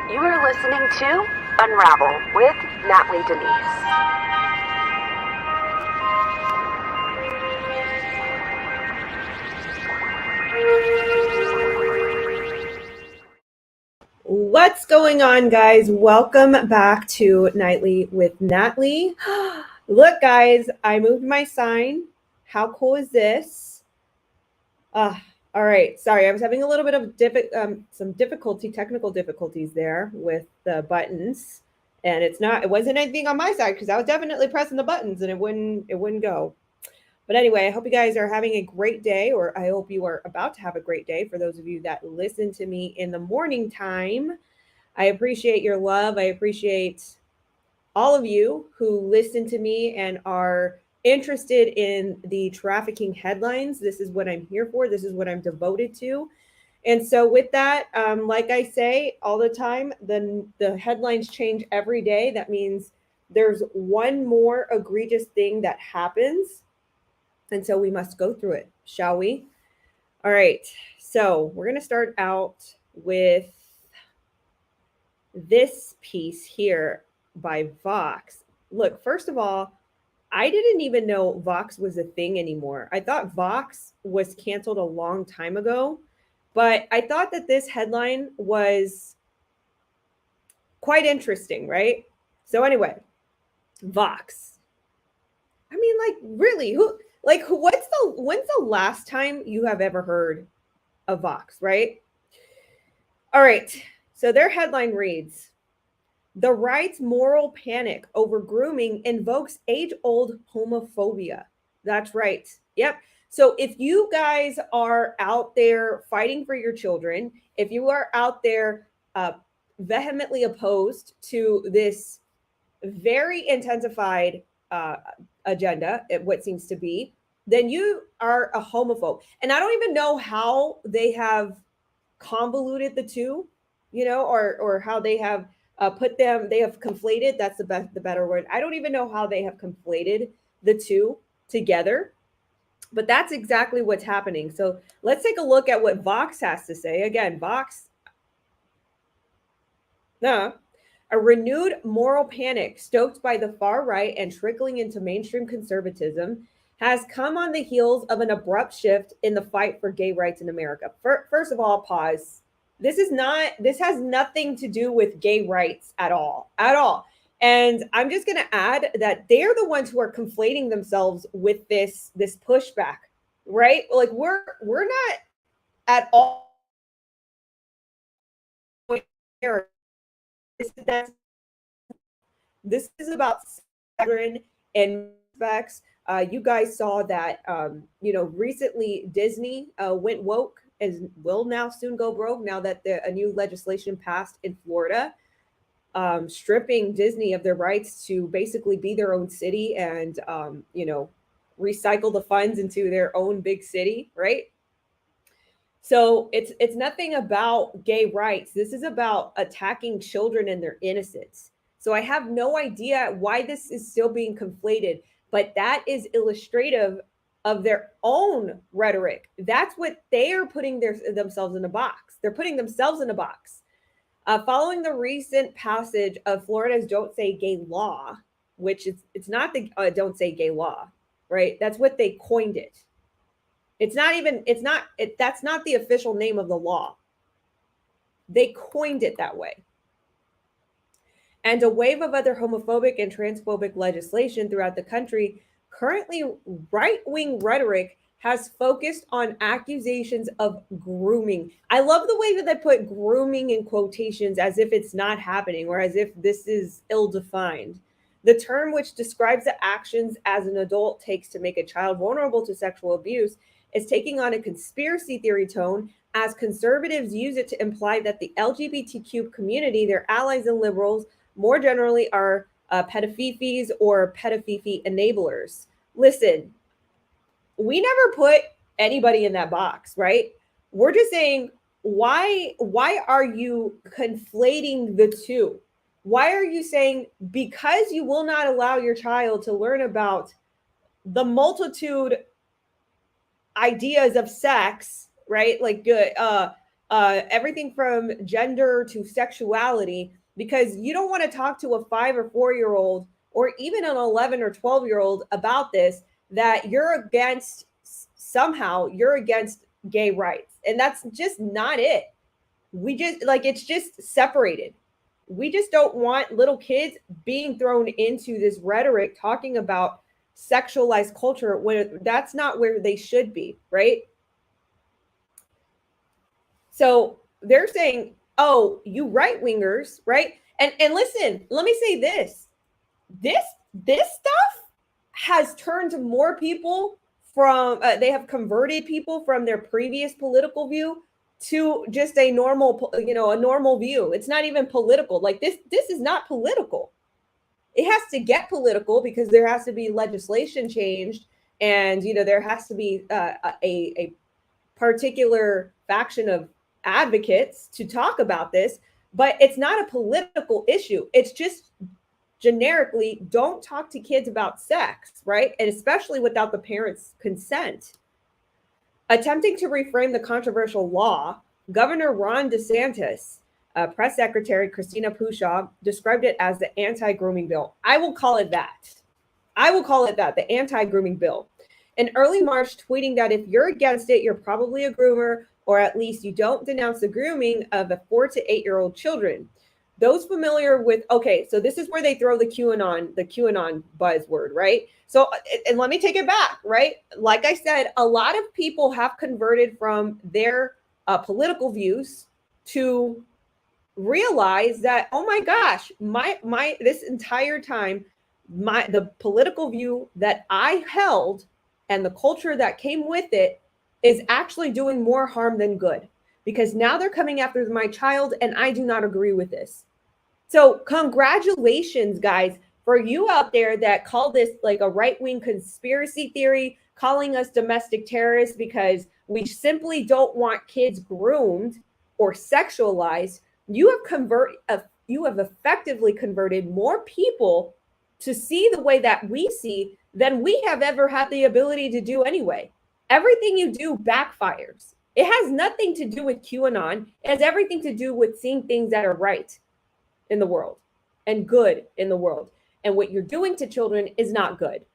You are listening to Unravel with Natalie Denise. What's going on, guys? Welcome back to Nightly with Natalie. Look, guys, I moved my sign. How cool is this? Uh, all right. Sorry, I was having a little bit of some technical difficulties there with the buttons, and it wasn't anything on my side because I was definitely pressing the buttons and it wouldn't go. But anyway, I hope you guys are having a great day, or I hope you are about to have a great day. For those of you that listen to me in the morning time, I appreciate your love. I appreciate all of you who listen to me and are interested in the trafficking headlines. This is what I'm here for. This is what I'm devoted to. And so, with that, like I say all the time, the headlines change every day. That means there's one more egregious thing that happens. And so we must go through it, shall we? All right. So we're going to start out with this piece here by Vox. Look, first of all, I didn't even know Vox was a thing anymore. I thought Vox was canceled a long time ago, but I thought that this headline was quite interesting, right? So anyway, Vox. I mean, like, really, when's the last time you have ever heard of Vox, right? All right. So their headline reads, "The right's moral panic over grooming invokes age-old homophobia." That's right. Yep. So if you guys are out there fighting for your children, if you are out there vehemently opposed to this very intensified uh, agenda, what seems to be, then you are a homophobe. And I don't even know how they have convoluted the two, or how they have they have conflated. That's the better word. I don't even know how they have conflated the two together, but that's exactly what's happening. So let's take a look at what Vox has to say. Again, Vox, no, a renewed moral panic stoked by the far right and trickling into mainstream conservatism has come on the heels of an abrupt shift in the fight for gay rights in America. First of all, pause. This has nothing to do with gay rights at all. At all. And I'm just going to add that they're the ones who are conflating themselves with this pushback, right? Like we're not at all here. That's This is about children and specs. You guys saw that, recently Disney went woke and will now soon go broke now that a new legislation passed in Florida, stripping Disney of their rights to basically be their own city and, recycle the funds into their own big city, right? So it's nothing about gay rights. This is about attacking children and their innocence. So I have no idea why this is still being conflated, but that is illustrative of their own rhetoric. That's what they are putting themselves in a box. They're putting themselves in a box. Following the recent passage of Florida's "Don't Say Gay" law, which it's not the "Don't Say Gay" law, right? That's what they coined it. That's not the official name of the law. They coined it that way. And a wave of other homophobic and transphobic legislation throughout the country, currently right-wing rhetoric has focused on accusations of grooming. I love the way that they put grooming in quotations as if it's not happening or as if this is ill-defined. The term, which describes the actions as an adult takes to make a child vulnerable to sexual abuse, is taking on a conspiracy theory tone as conservatives use it to imply that the LGBTQ community, their allies and liberals, more generally are pedofifis or pedofifi enablers. Listen, we never put anybody in that box, right? We're just saying, why are you conflating the two? Why are you saying because you will not allow your child to learn about the multitude ideas of sex, right? Like good everything from gender to sexuality, because you don't want to talk to a 5 or 4 year old or even an 11 or 12-year-old about this, that you're against, somehow you're against gay rights. And that's just not it. We just like, it's just separated. We just don't want little kids being thrown into this rhetoric talking about sexualized culture when that's not where they should be, right? So they're saying, "Oh, you right wingers, right?" And listen, let me say this: this this stuff has turned more people from they have converted people from their previous political view to just a normal, a normal view. It's not even political. Like this is not political. It has to get political because there has to be legislation changed, and there has to be a particular faction of advocates to talk about this, but it's not a political issue. It's just generically, don't talk to kids about sex, right? And especially without the parents' consent. Attempting to reframe the controversial law, Governor Ron DeSantis, Press Secretary Christina Pushaw described it as the anti-grooming bill. I will call it that. I will call it that, the anti-grooming bill. In early March, tweeting that if you're against it, you're probably a groomer, or at least you don't denounce the grooming of the 4 to 8-year-old children. Those familiar with, okay, so this is where they throw the QAnon buzzword, right? So, and let me take it back, right? Like I said, a lot of people have converted from their political views to realize that, oh my gosh, my this entire time, the political view that I held and the culture that came with it is actually doing more harm than good, because now they're coming after my child and I do not agree with this. So congratulations, guys, for you out there that call this like a right-wing conspiracy theory, calling us domestic terrorists because we simply don't want kids groomed or sexualized. You have effectively converted more people to see the way that we see than we have ever had the ability to do anyway. Everything you do backfires. It has nothing to do with QAnon. It has everything to do with seeing things that are right in the world and good in the world. And what you're doing to children is not good.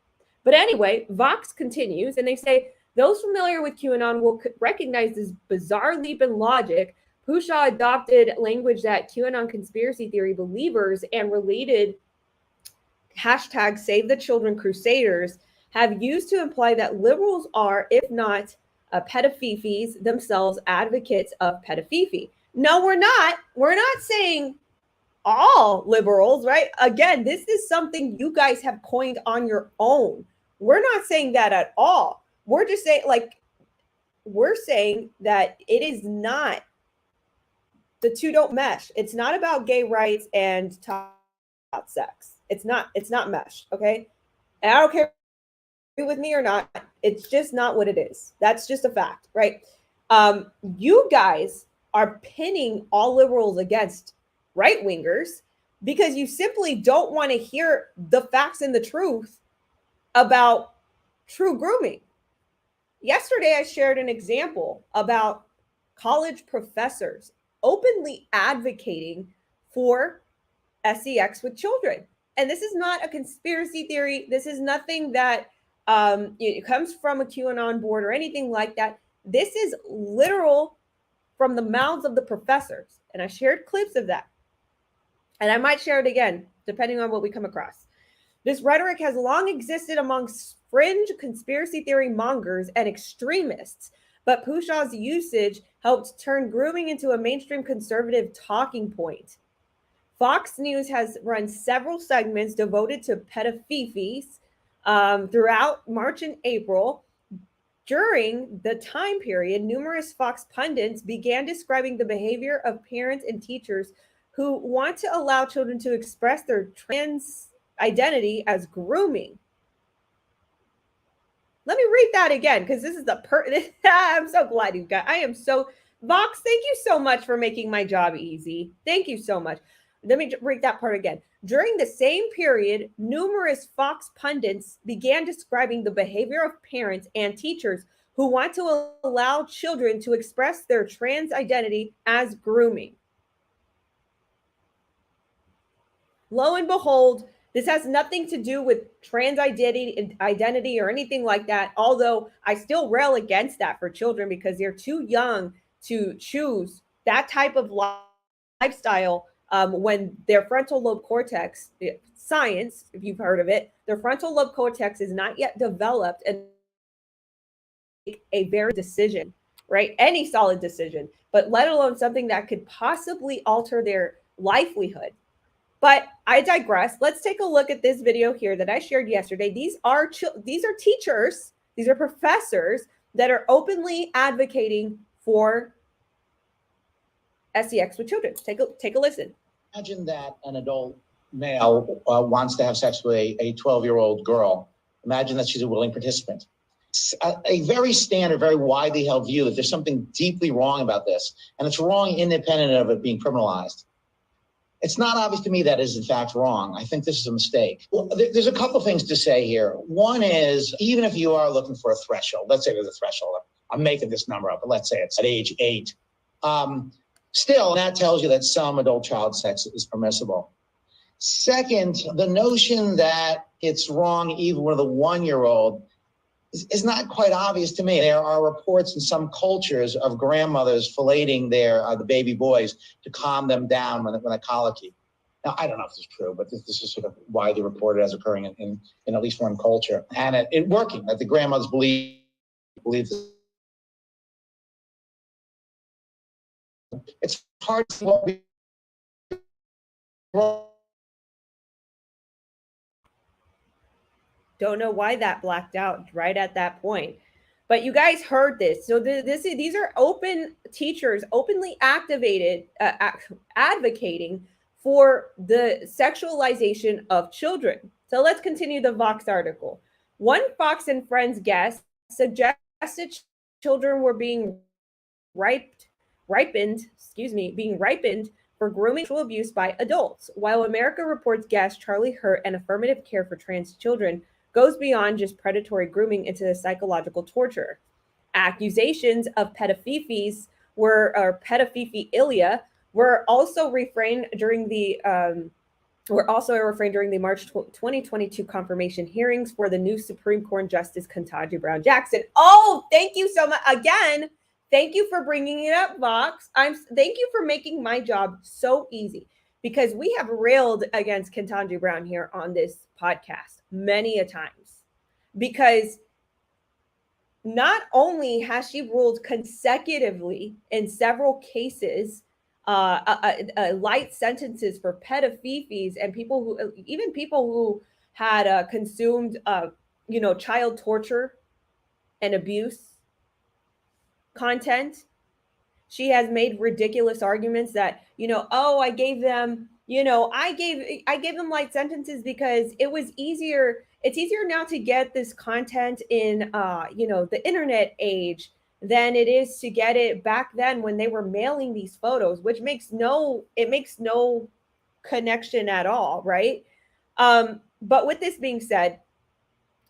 But anyway, Vox continues, and they say, those familiar with QAnon will recognize this bizarre leap in logic. Pushaw adopted language that QAnon conspiracy theory believers and related hashtag Save the Children Crusaders have used to imply that liberals are, if not pedophiles themselves, advocates of pedophilia. No, we're not. We're not saying all liberals, right? Again, this is something you guys have coined on your own. We're not saying that at all. We're just saying, we're saying that it is not, the two don't mesh. It's not about gay rights and talk about sex. It's not mesh, okay? And I don't care if you agree with me or not. It's just not what it is. That's just a fact, right? You guys are pinning all liberals against right-wingers because you simply don't want to hear the facts and the truth about true grooming. Yesterday, I shared an example about college professors openly advocating for sex with children. And this is not a conspiracy theory. This is nothing that it comes from a QAnon board or anything like that. This is literal from the mouths of the professors. And I shared clips of that. And I might share it again, depending on what we come across. This rhetoric has long existed amongst fringe conspiracy theory mongers and extremists, but Pushaw's usage helped turn grooming into a mainstream conservative talking point. Fox News has run several segments devoted to pedophiles throughout March and April. During the time period, numerous Fox pundits began describing the behavior of parents and teachers who want to allow children to express their trans identity as grooming. Let me read that again, because this is I'm so glad you got. Vox, thank you so much for making my job easy. Thank you so much. Let me read that part again. During the same period, numerous Fox pundits began describing the behavior of parents and teachers who want to allow children to express their trans identity as grooming. Lo and behold, this has nothing to do with trans identity or anything like that, although I still rail against that for children because they're too young to choose that type of lifestyle when their frontal lobe cortex, science, if you've heard of it, their frontal lobe cortex is not yet developed and make a very decision, right? Any solid decision, but let alone something that could possibly alter their livelihood. But I digress. Let's take a look at this video here that I shared yesterday. These are teachers, these are professors that are openly advocating for sex with children. Take a listen. Imagine that an adult male wants to have sex with a 12-year-old girl. Imagine that she's a willing participant. A very standard, very widely held view that there's something deeply wrong about this, and it's wrong independent of it being criminalized. It's not obvious to me that is in fact wrong. I think this is a mistake. Well, there's a couple things to say here. One is, even if you are looking for a threshold, let's say there's a threshold. I'm making this number up, but let's say it's at age 8. Still, that tells you that some adult child sex is permissible. Second, the notion that it's wrong even with a 1-year-old is not quite obvious to me. There are reports in some cultures of grandmothers filleting the baby boys to calm them down when they colicky. Now, I don't know if this is true, but this is sort of widely reported as occurring in at least one culture. And it working, that the grandmothers believe this. It's hard to Don't know why that blacked out right at that point. But you guys heard this. So these are open teachers, openly advocating for the sexualization of children. So let's continue the Vox article. One Fox and Friends guest suggested children were being ripened for grooming sexual abuse by adults. While America Reports guest Charlie Hurt and affirmative care for trans children goes beyond just predatory grooming into psychological torture. Accusations of pedophilia were also refrained during the March 2022 confirmation hearings for the new Supreme Court Justice Ketanji Brown Jackson. Oh, thank you so much again. Thank you for bringing it up, Vox. Thank you for making my job so easy, because we have railed against Ketanji Brown here on this podcast many a times, because not only has she ruled consecutively in several cases light sentences for pedophiles and people who had consumed child torture and abuse content. She has made ridiculous arguments that, I gave them light sentences because it was easier. It's easier now to get this content in, the internet age than it is to get it back then when they were mailing these photos, which makes no connection at all, right? But with this being said,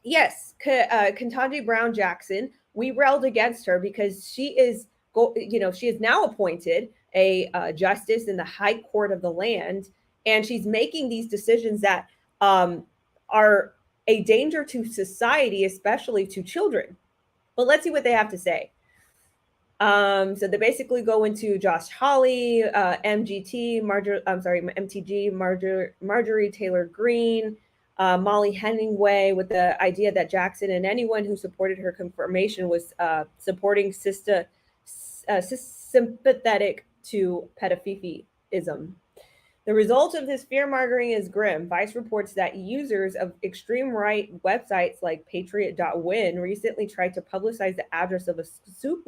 yes, Ketanji Brown Jackson, we railed against her because she is now appointed a justice in the High Court of the land, and she's making these decisions that are a danger to society, especially to children. But let's see what they have to say. So they basically go into Josh Hawley, MTG, Marjorie Taylor Greene, Molly Hemingway, with the idea that Jackson and anyone who supported her confirmation was supporting sympathetic to pedophilism. The result of this fear-mongering is grim. Vice reports that users of extreme right websites like Patriot.win recently tried to publicize the address of a school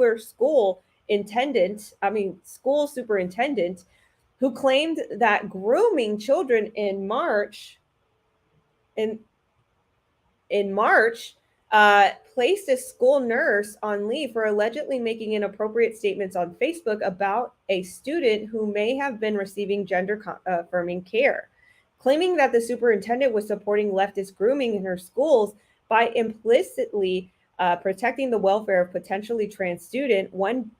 superintendent who claimed that grooming children in March placed a school nurse on leave for allegedly making inappropriate statements on Facebook about a student who may have been receiving gender-affirming care, claiming that the superintendent was supporting leftist grooming in her schools by implicitly protecting the welfare of potentially trans student. One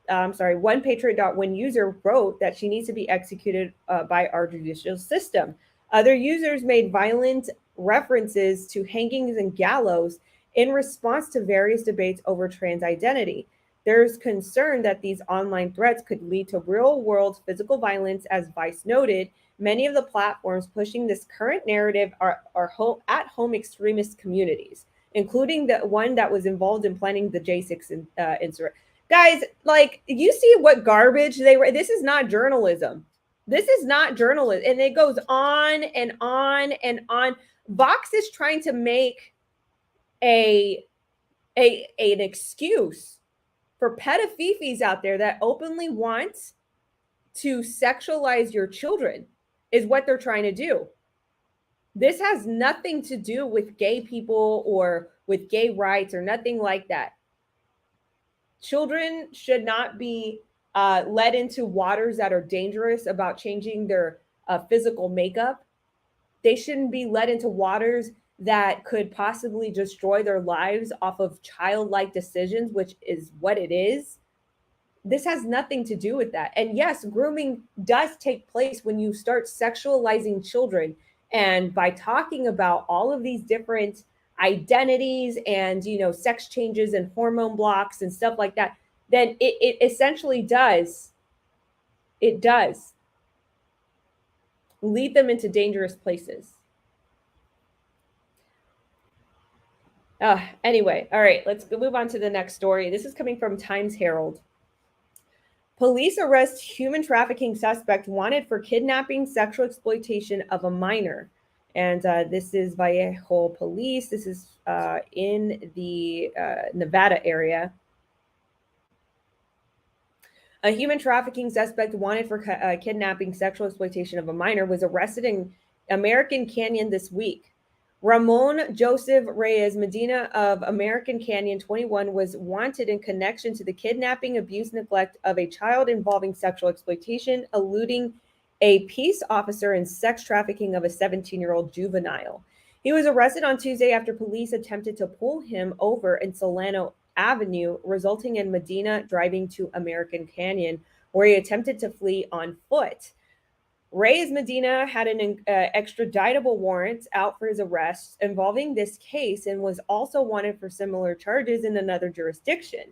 Patriot.win user wrote that she needs to be executed by our judicial system. Other users made violent references to hangings and gallows in response to various debates over trans identity. There's concern that these online threats could lead to real-world physical violence, as Vice noted. Many of the platforms pushing this current narrative are at-home extremist communities, including the one that was involved in planning the J6 insurrection. Guys, like, you see what garbage they were. This is not journalism. This is not journalism. And it goes on and on and on. Vox is trying to make an excuse for pedophiles out there that openly want to sexualize your children, is what they're trying to do. This has nothing to do with gay people or with gay rights or nothing like that. Children should not be led into waters that are dangerous about changing their physical makeup. They shouldn't be led into waters that could possibly destroy their lives off of childlike decisions, which is what it is. This has nothing to do with that. And yes, grooming does take place when you start sexualizing children. And by talking about all of these different identities and, you know, sex changes and hormone blocks and stuff like that, then it essentially does lead them into dangerous places. Anyway, all right, let's move on to the next story. This is coming from Times Herald. Police arrest human trafficking suspect wanted for kidnapping, sexual exploitation of a minor. And this is Vallejo Police. This is in the Nevada area. A human trafficking suspect wanted for kidnapping, sexual exploitation of a minor was arrested in American Canyon this week. Ramon Joseph Reyes Medina of American Canyon, 21, was wanted in connection to the kidnapping, abuse, neglect of a child involving sexual exploitation, eluding a peace officer, and sex trafficking of a 17-year-old juvenile. He was arrested on Tuesday after police attempted to pull him over in Solano Avenue, resulting in Medina driving to American Canyon, where he attempted to flee on foot. Reyes Medina had an extraditable warrant out for his arrest involving this case and was also wanted for similar charges in another jurisdiction.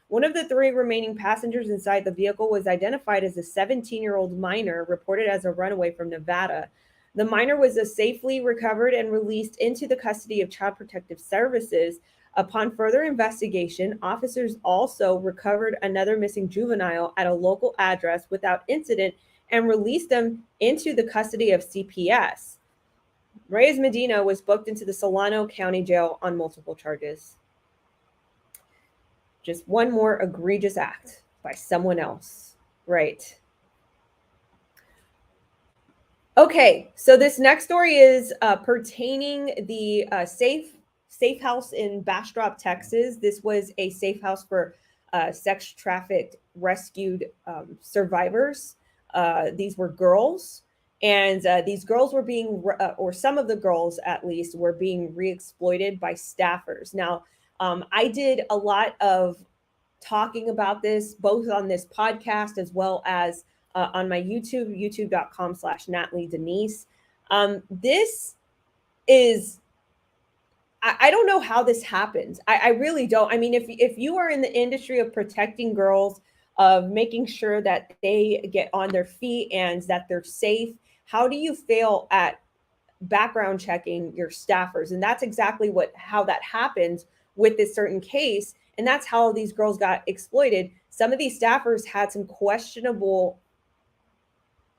One of the three remaining passengers inside the vehicle was identified as a 17-year-old minor reported as a runaway from Nevada. The minor was safely recovered and released into the custody of Child Protective Services. Upon further investigation, officers also recovered another missing juvenile at a local address without incident and released them into the custody of CPS. Reyes Medina was booked into the Solano County Jail on multiple charges. Just one more egregious act by someone else, right? Okay, so this next story is pertaining the safe house in Bastrop, Texas. This was a safe house for sex trafficked rescued survivors. These were girls, and these girls were being, or some of the girls at least, were being re-exploited by staffers. Now, I did a lot of talking about this, both on this podcast as well as on my YouTube, youtube.com/NatalieDenise. This is, I don't know how this happens. I really don't. I mean, if you are in the industry of protecting girls, of making sure that they get on their feet and that they're safe, how do you fail at background checking your staffers? And that's exactly how that happens with this certain case. And that's how these girls got exploited. Some of these staffers had some questionable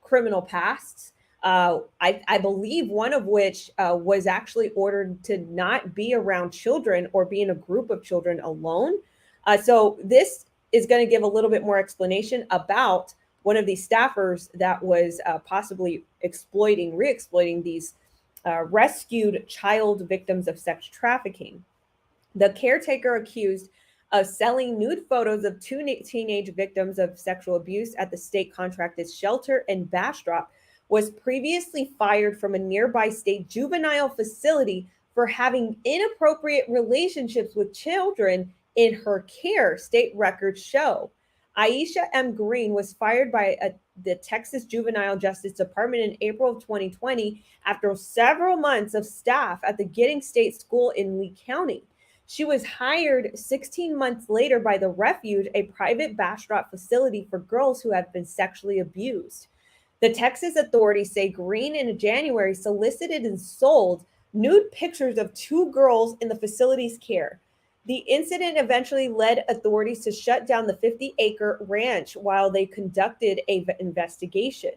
criminal pasts. I believe one of which was actually ordered to not be around children or be in a group of children alone. So this is going to give a little bit more explanation about one of these staffers that was possibly re-exploiting these rescued child victims of sex trafficking. The caretaker accused of selling nude photos of two teenage victims of sexual abuse at the state contracted shelter in Bastrop was previously fired from a nearby state juvenile facility for having inappropriate relationships with children in her care, state records show. Aisha M. Green was fired by the Texas Juvenile Justice Department in April of 2020 after several months of staff at the Giddings State School in Lee County. She was hired 16 months later by the Refuge, a private Bastrop facility for girls who have been sexually abused. The Texas authorities say Green in January solicited and sold nude pictures of 2 girls in the facility's care. The incident eventually led authorities to shut down the 50-acre ranch while they conducted an investigation.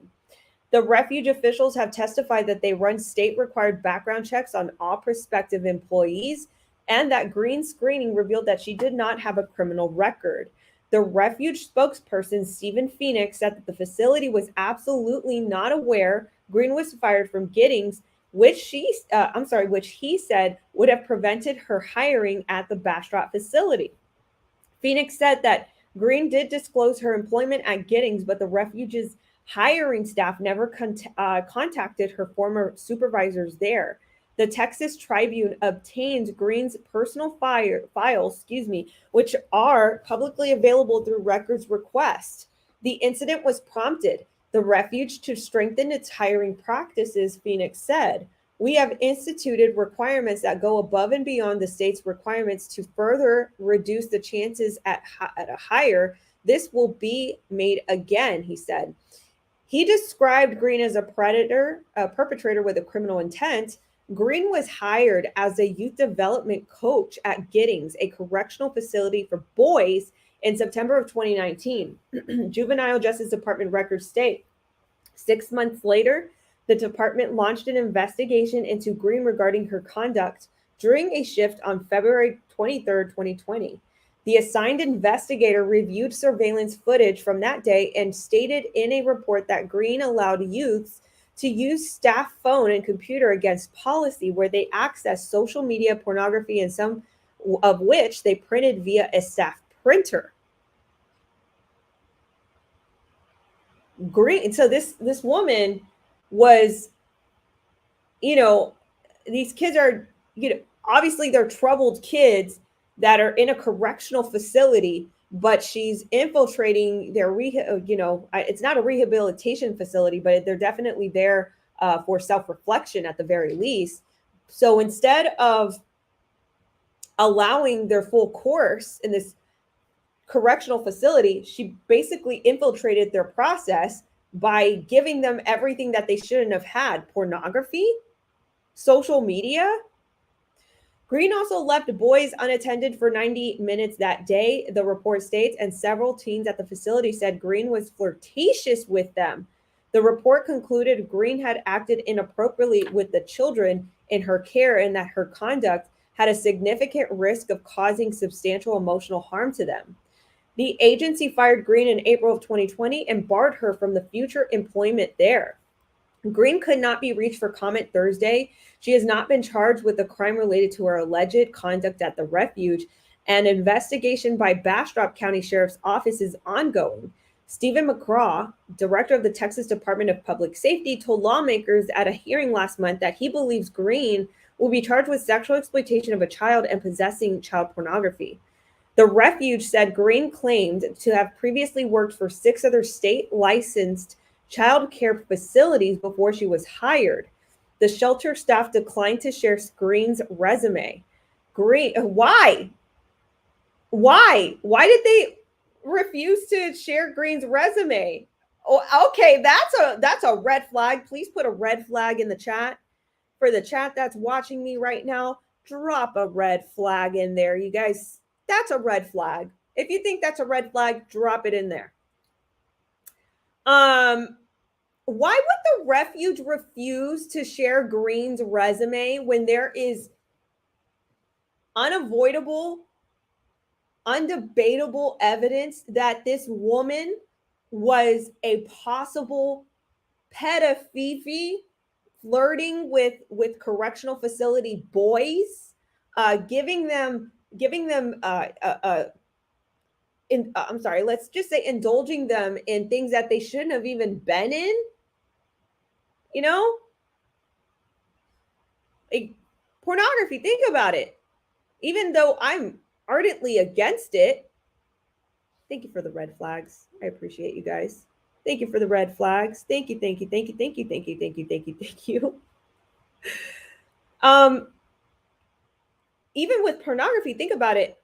The Refuge officials have testified that they run state-required background checks on all prospective employees and that Green's screening revealed that she did not have a criminal record. The Refuge spokesperson, Stephen Phoenix, said that the facility was absolutely not aware Green was fired from Giddings, which he said would have prevented her hiring at the Bastrop facility. Phoenix said that Green did disclose her employment at Giddings, but the Refuge's hiring staff never contacted her former supervisors there. The Texas Tribune obtained Green's personal files, which are publicly available through records request. The incident was prompted the Refuge to strengthen its hiring practices, Phoenix said. We have instituted requirements that go above and beyond the state's requirements to further reduce the chances at a hire. This will be made again, he said. He described Green as a perpetrator with a criminal intent. Green was hired as a youth development coach at Giddings, a correctional facility for boys, in September of 2019. Juvenile Justice Department records state 6 months later, the department launched an investigation into Green regarding her conduct during a shift on February 23, 2020. The assigned investigator reviewed surveillance footage from that day and stated in a report that Green allowed youths to use staff phone and computer against policy where they access social media, pornography, and some of which they printed via a staff printer. Green. So this woman was, these kids are, obviously they're troubled kids that are in a correctional facility, but she's infiltrating their it's not a rehabilitation facility, but they're definitely there for self-reflection at the very least. So instead of allowing their full course in this correctional facility, she basically infiltrated their process by giving them everything that they shouldn't have had: pornography, social media. Green also left boys unattended for 90 minutes that day, the report states, and several teens at the facility said Green was flirtatious with them. The report concluded Green had acted inappropriately with the children in her care and that her conduct had a significant risk of causing substantial emotional harm to them. The agency fired Green in April of 2020 and barred her from the future employment there. Green could not be reached for comment Thursday. She has not been charged with a crime related to her alleged conduct at the Refuge. An investigation by Bastrop County Sheriff's Office is ongoing. Stephen McGraw, director of the Texas Department of Public Safety, told lawmakers at a hearing last month that he believes Green will be charged with sexual exploitation of a child and possessing child pornography. The Refuge said Green claimed to have previously worked for 6 other state-licensed child care facilities before she was hired. The shelter staff declined to share Green's resume. Why? Why did they refuse to share Green's resume? Oh, okay, that's a red flag. Please put a red flag in the chat. For the chat that's watching me right now, drop a red flag in there. You guys, that's a red flag. If you think that's a red flag, drop it in there. Why would the Refuge refuse to share Green's resume when there is unavoidable, undebatable evidence that this woman was a possible pedophile flirting with correctional facility boys, let's just say indulging them in things that they shouldn't have even been in? Pornography, think about it. Even though I'm ardently against it, thank you for the red flags. I appreciate you guys. Thank you for the red flags. Thank you, thank you, thank you, thank you, thank you, thank you, thank you, thank you. Um, even with pornography, think about it.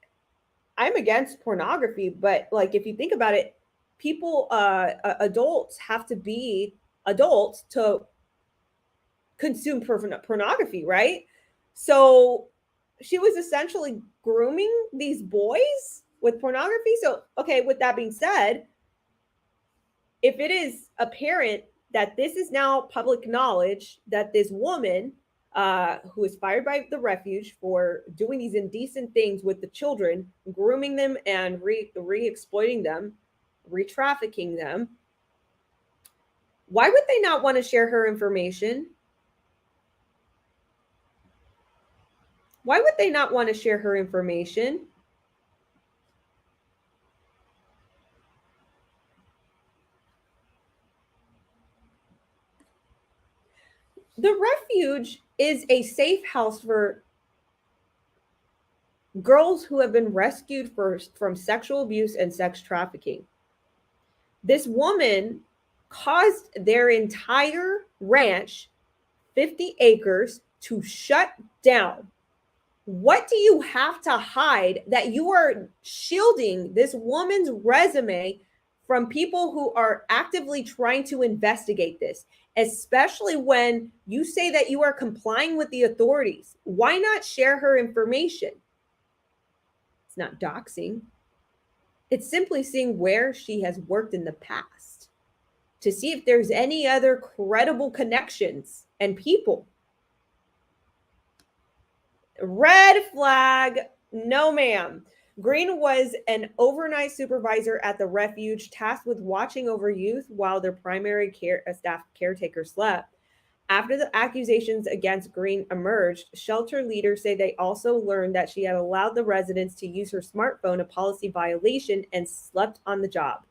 I'm against pornography, but like if you think about it, people, adults have to be adults to consume pornography, right? So she was essentially grooming these boys with pornography. So, okay, with that being said, if it is apparent that this is now public knowledge that this woman who was fired by the refuge for doing these indecent things with the children, grooming them and re-exploiting them, re-trafficking them, why would they not want to share her information? Why would they not want to share her information? The refuge is a safe house for girls who have been rescued from sexual abuse and sex trafficking. This woman caused their entire ranch, 50 acres, to shut down. What do you have to hide that you are shielding this woman's resume from people who are actively trying to investigate this, especially when you say that you are complying with the authorities? Why not share her information? It's not doxing. It's simply seeing where she has worked in the past to see if there's any other credible connections and people. Red flag, no ma'am. Green was an overnight supervisor at the refuge tasked with watching over youth while their primary staff caretaker slept. After the accusations against Green emerged, shelter leaders say they also learned that she had allowed the residents to use her smartphone, a policy violation, and slept on the job.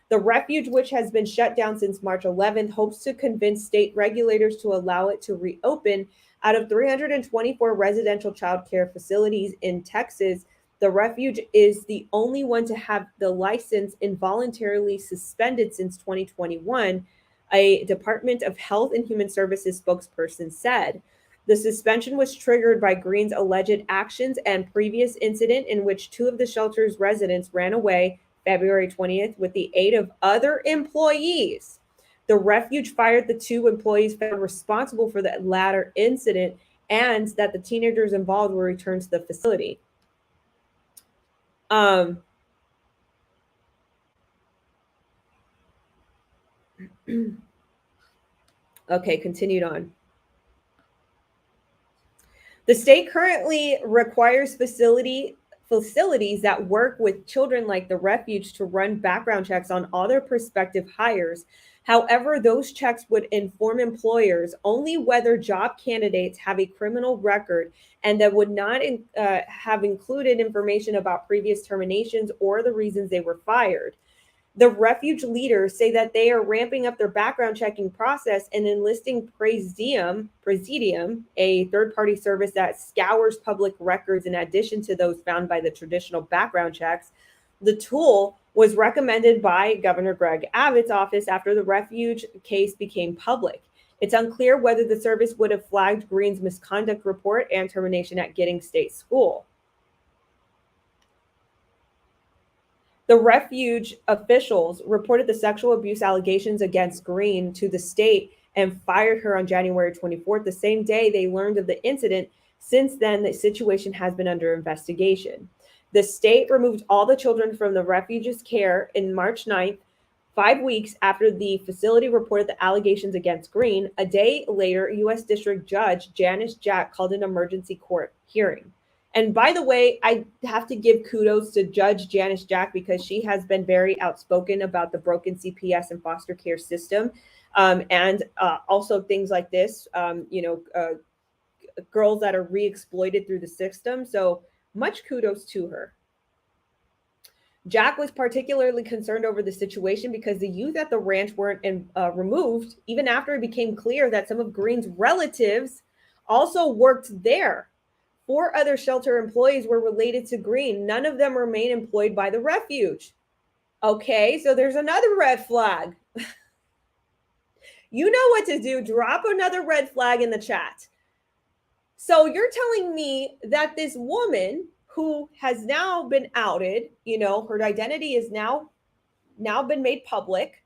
The refuge, which has been shut down since March 11th, hopes to convince state regulators to allow it to reopen. Out of 324 residential child care facilities in Texas, the refuge is the only one to have the license involuntarily suspended since 2021, a Department of Health and Human Services spokesperson said. The suspension was triggered by Green's alleged actions and previous incident in which two of the shelter's residents ran away February 20th with the aid of other employees. The refuge fired the two employees found responsible for the latter incident and that the teenagers involved were returned to the facility. Okay, continued on. The state currently requires facilities that work with children like the refuge to run background checks on all their prospective hires. However, those checks would inform employers only whether job candidates have a criminal record and that would not have included information about previous terminations or the reasons they were fired. The refuge leaders say that they are ramping up their background checking process and enlisting Presidium, a third-party service that scours public records in addition to those found by the traditional background checks. The tool was recommended by Governor Greg Abbott's office after the refuge case became public. It's unclear whether the service would have flagged Green's misconduct report and termination at Giddings State School. The refuge officials reported the sexual abuse allegations against Green to the state and fired her on January 24th, the same day they learned of the incident. Since then, the situation has been under investigation. The state removed all the children from the refuge's care in March 9th, 5 weeks after the facility reported the allegations against Green. A day later, U.S. District Judge Janice Jack called an emergency court hearing. And by the way, I have to give kudos to Judge Janice Jack because she has been very outspoken about the broken CPS and foster care system. And also things like this, girls that are re-exploited through the system. So much kudos to her. Jack was particularly concerned over the situation because the youth at the ranch weren't removed, even after it became clear that some of Green's relatives also worked there. 4 other shelter employees were related to Green. None of them remain employed by the refuge. Okay, so there's another red flag. You know what to do. Drop another red flag in the chat. So you're telling me that this woman who has now been outed, her identity is now been made public,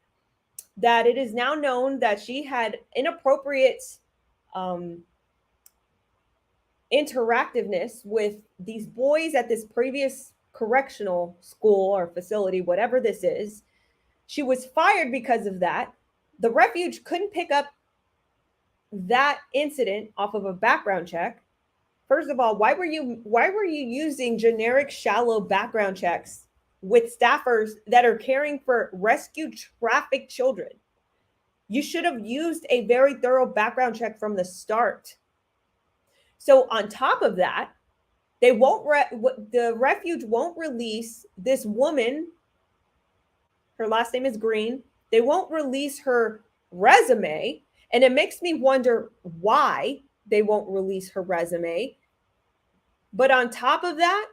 that it is now known that she had inappropriate interactiveness with these boys at this previous correctional school or facility, whatever this is. She was fired because of that. The refuge couldn't pick up that incident off of a background check. First of all, why were you using generic shallow background checks with staffers that are caring for rescued trafficked children? You should have used a very thorough background check from the start. So on top of that, the refuge won't release this woman. Her last name is Green. They won't release her resume. And it makes me wonder why they won't release her resume. But on top of that,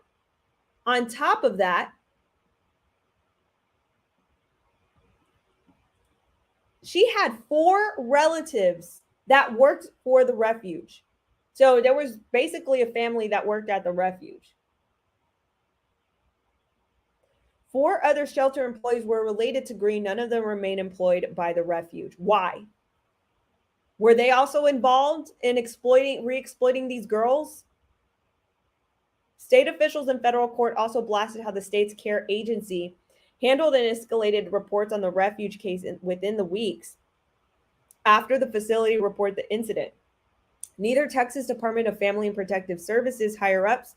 she had 4 relatives that worked for the refuge. So there was basically a family that worked at the refuge. 4 other shelter employees were related to Green. None of them remain employed by the refuge. Why? Were they also involved in re-exploiting these girls? State officials in federal court also blasted how the state's care agency handled and escalated reports on the refuge case within the weeks after the facility reported the incident. Neither Texas Department of Family and Protective Services higher-ups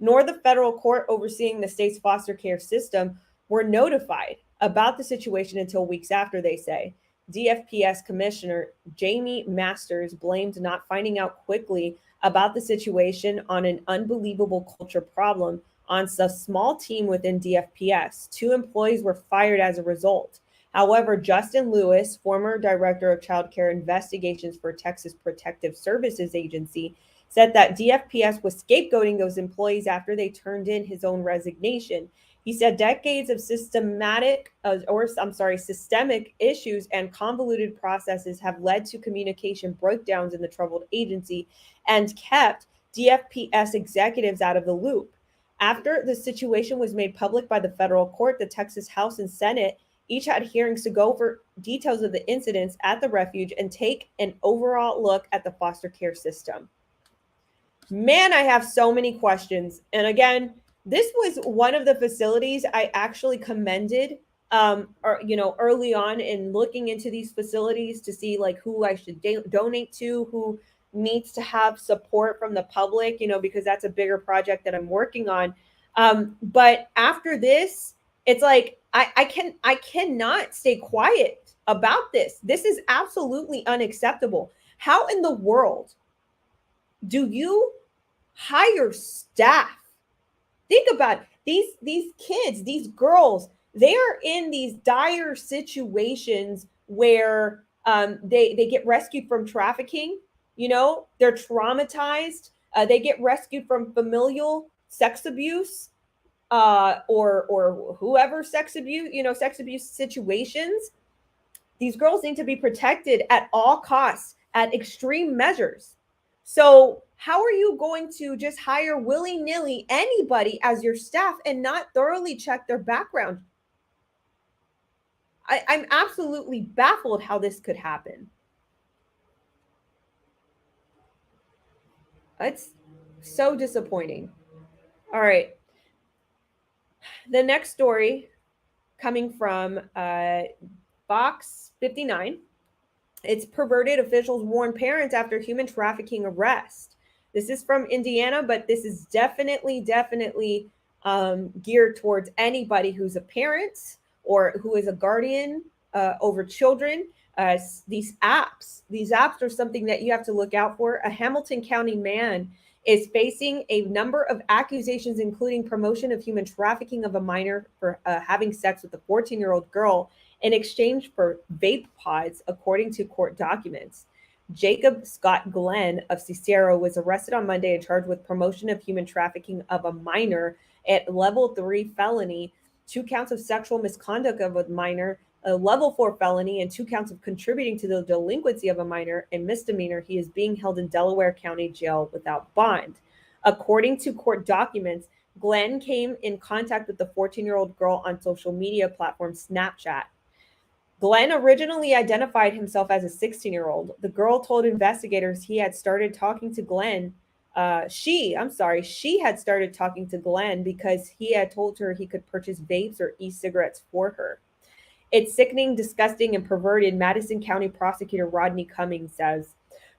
nor the federal court overseeing the state's foster care system were notified about the situation until weeks after, they say. DFPS Commissioner Jamie Masters blamed not finding out quickly about the situation on an unbelievable culture problem on a small team within DFPS. 2 employees were fired as a result. However, Justin Lewis, former director of child care investigations for Texas Protective Services Agency, said that DFPS was scapegoating those employees after they turned in his own resignation. He said decades of systemic issues and convoluted processes have led to communication breakdowns in the troubled agency and kept DFPS executives out of the loop. After the situation was made public by the federal court, the Texas House and Senate each had hearings to go over details of the incidents at the refuge and take an overall look at the foster care system. Man, I have so many questions. And again, this was one of the facilities I actually commended early on in looking into these facilities to see like who I should donate to, who needs to have support from the public, because that's a bigger project that I'm working on. But after this, it's like I cannot stay quiet about this. This is absolutely unacceptable. How in the world do you hire staff? Think about it. These kids, these girls, they are in these dire situations where they get rescued from trafficking. They're traumatized. They get rescued from familial sex abuse or whoever sex abuse situations. These girls need to be protected at all costs, at extreme measures. So how are you going to just hire willy-nilly anybody as your staff and not thoroughly check their background? I'm absolutely baffled how this could happen. It's so disappointing. All right. The next story coming from Fox 59. It's perverted officials warn parents after human trafficking arrest. This is from Indiana, but this is definitely geared towards anybody who's a parent or who is a guardian over children. These apps are something that you have to look out for. A Hamilton County man is facing a number of accusations, including promotion of human trafficking of a minor for having sex with a 14-year-old girl in exchange for vape pods, according to court documents. Jacob Scott Glenn of Cicero was arrested on Monday and charged with promotion of human trafficking of a minor at level 3 felony, 2 counts of sexual misconduct of a minor, a level 4 felony, and 2 counts of contributing to the delinquency of a minor, a misdemeanor. He is being held in Delaware County Jail without bond. According to court documents, Glenn came in contact with the 14-year-old girl on social media platform Snapchat. Glenn originally identified himself as a 16-year-old. The girl told investigators he had started talking to Glenn. She had started talking to Glenn because he had told her he could purchase vapes or e-cigarettes for her. It's sickening, disgusting, and perverted, Madison County Prosecutor Rodney Cummings says.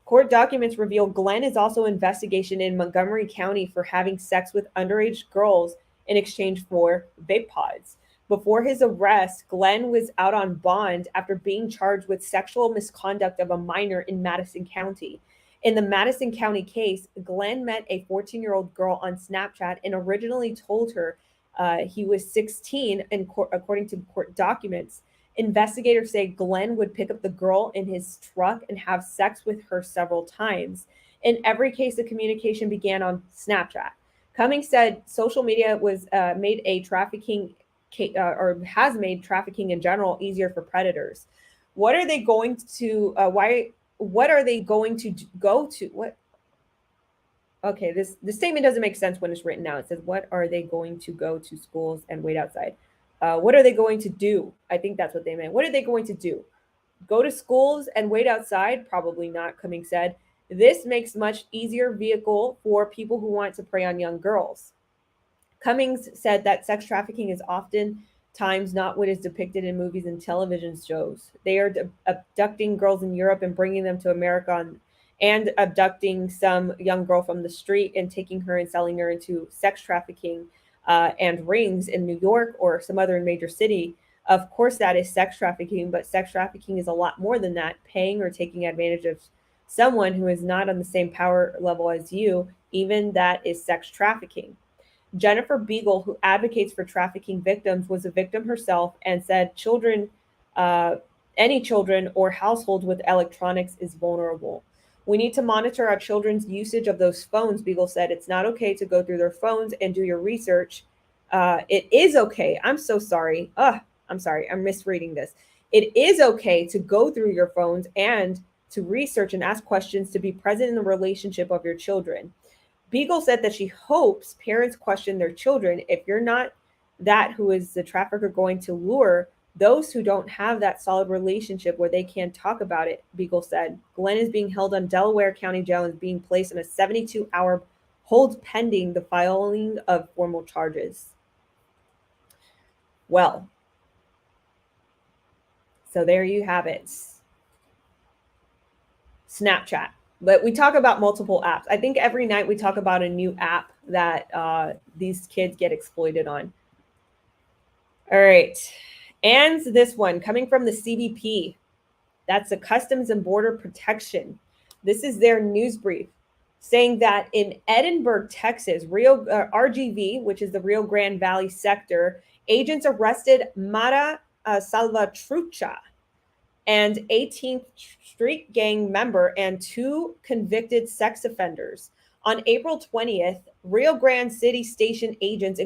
Court documents reveal Glenn is also in investigation in Montgomery County for having sex with underage girls in exchange for vape pods. Before his arrest, Glenn was out on bond after being charged with sexual misconduct of a minor in Madison County. In the Madison County case, Glenn met a 14-year-old girl on Snapchat and originally told her he was 16, according to court documents. Investigators say Glenn would pick up the girl in his truck and have sex with her several times. In every case, the communication began on Snapchat. Cummings said social media was made a trafficking or has made trafficking in general easier for predators. What are they going to? What are they going to go to? What? Okay, this statement doesn't make sense when it's written out. It says, "What are they going to go to schools and wait outside?" What are they going to do? I think that's what they meant. What are they going to do? Go to schools and wait outside? Probably not, Cummings said. This makes much easier vehicle for people who want to prey on young girls. Cummings said that sex trafficking is often times not what is depicted in movies and television shows. They are abducting girls in Europe and bringing them to America and abducting some young girl from the street and taking her and selling her into sex trafficking and rings in New York or some other major city. Of course, that is sex trafficking, but sex trafficking is a lot more than that. Paying or taking advantage of someone who is not on the same power level as you, even that is sex trafficking. Jennifer Beagle, who advocates for trafficking victims, was a victim herself and said any children or household with electronics is vulnerable. We need to monitor our children's usage of those phones, Beagle said. It's not okay to go through their phones and do your research. It is okay. I'm so sorry. I'm sorry. I'm misreading this. It is okay to go through your phones and to research and ask questions to be present in the relationship of your children. Beagle said that she hopes parents question their children. If you're not that who is the trafficker going to lure those who don't have that solid relationship where they can talk about it, Beagle said. Glenn is being held on Delaware County Jail and is being placed in a 72-hour hold pending the filing of formal charges. Well, so there you have it. Snapchat. But we talk about multiple apps. I think every night we talk about a new app that these kids get exploited on. All right. And this one coming from the CBP. That's the Customs and Border Protection. This is their news brief saying that in Edinburgh, Texas, RGV, which is the Rio Grande Valley sector, agents arrested Mara Salvatrucha, and 18th Street Gang member and 2 convicted sex offenders. On April 20th, Rio Grande City Station agents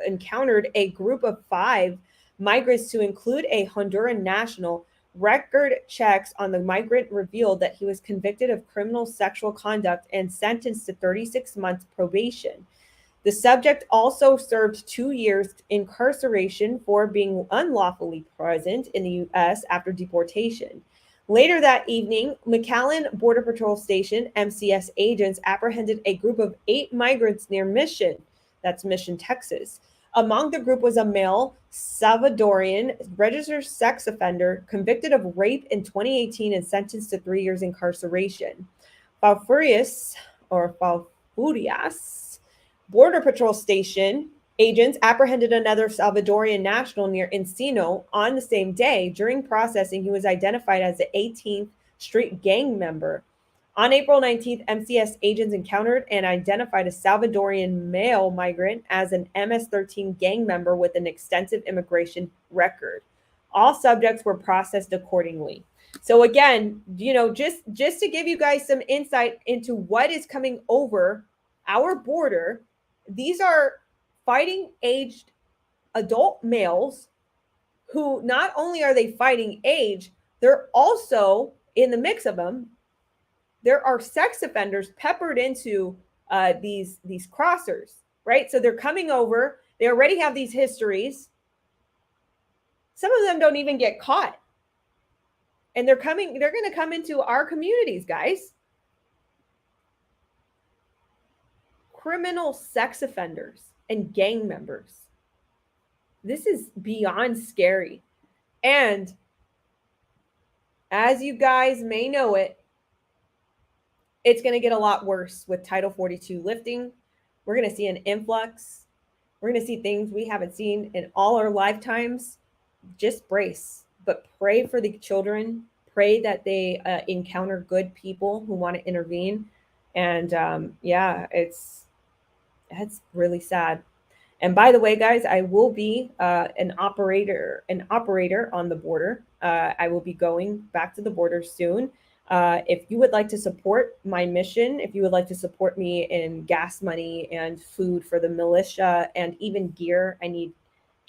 encountered a group of 5 migrants to include a Honduran national. Record checks on the migrant revealed that he was convicted of criminal sexual conduct and sentenced to 36 months probation. The subject also served 2 years incarceration for being unlawfully present in the U.S. after deportation. Later that evening, McAllen Border Patrol Station, MCS agents apprehended a group of 8 migrants near Mission, that's Mission, Texas. Among the group was a male Salvadorian registered sex offender convicted of rape in 2018 and sentenced to 3 years incarceration. Falfurrias Border Patrol Station agents apprehended another Salvadorian national near Encino on the same day. During processing, he was identified as the 18th Street Gang member. On April 19th, MCS agents encountered and identified a Salvadorian male migrant as an MS-13 gang member with an extensive immigration record. All subjects were processed accordingly. So again, just to give you guys some insight into what is coming over our border, these are fighting aged adult males who not only are they fighting age, they're also in the mix of them. There are sex offenders peppered into these crossers, right? So they're coming over. They already have these histories. Some of them don't even get caught. And they're going to come into our communities, guys. Criminal sex offenders and gang members. This is beyond scary. And as you guys may know it's going to get a lot worse with Title 42 lifting. We're going to see an influx. We're going to see things we haven't seen in all our lifetimes. Just brace, but pray for the children. Pray that they encounter good people who want to intervene. And it's really sad. And by the way, guys, I will be an operator on the border. I will be going back to the border soon. If you would like to support my mission, if you would like to support me in gas money and food for the militia and even gear, I need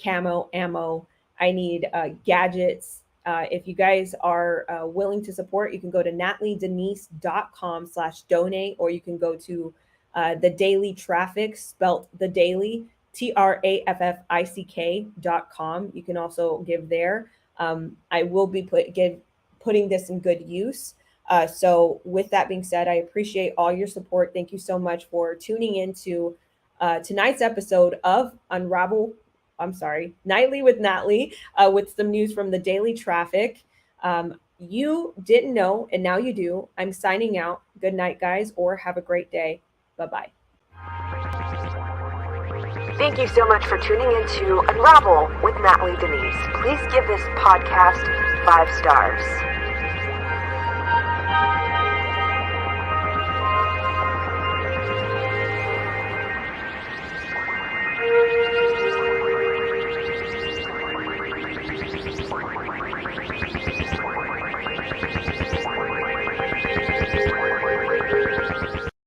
camo, ammo, I need gadgets. If you guys are willing to support, you can go to nataliedenise.com/donate, or you can go to the Daily Traffic, spelt the Daily, TRAFFICK.com. You can also give there. I will be putting this in good use. So with that being said, I appreciate all your support. Thank you so much for tuning into tonight's episode of Nightly with Natalie, with some news from the Daily Traffic. You didn't know, and now you do. I'm signing out. Good night, guys, or have a great day. Bye-bye. Thank you so much for tuning in to Unravel with Natalie Denise. Please give this podcast 5 stars.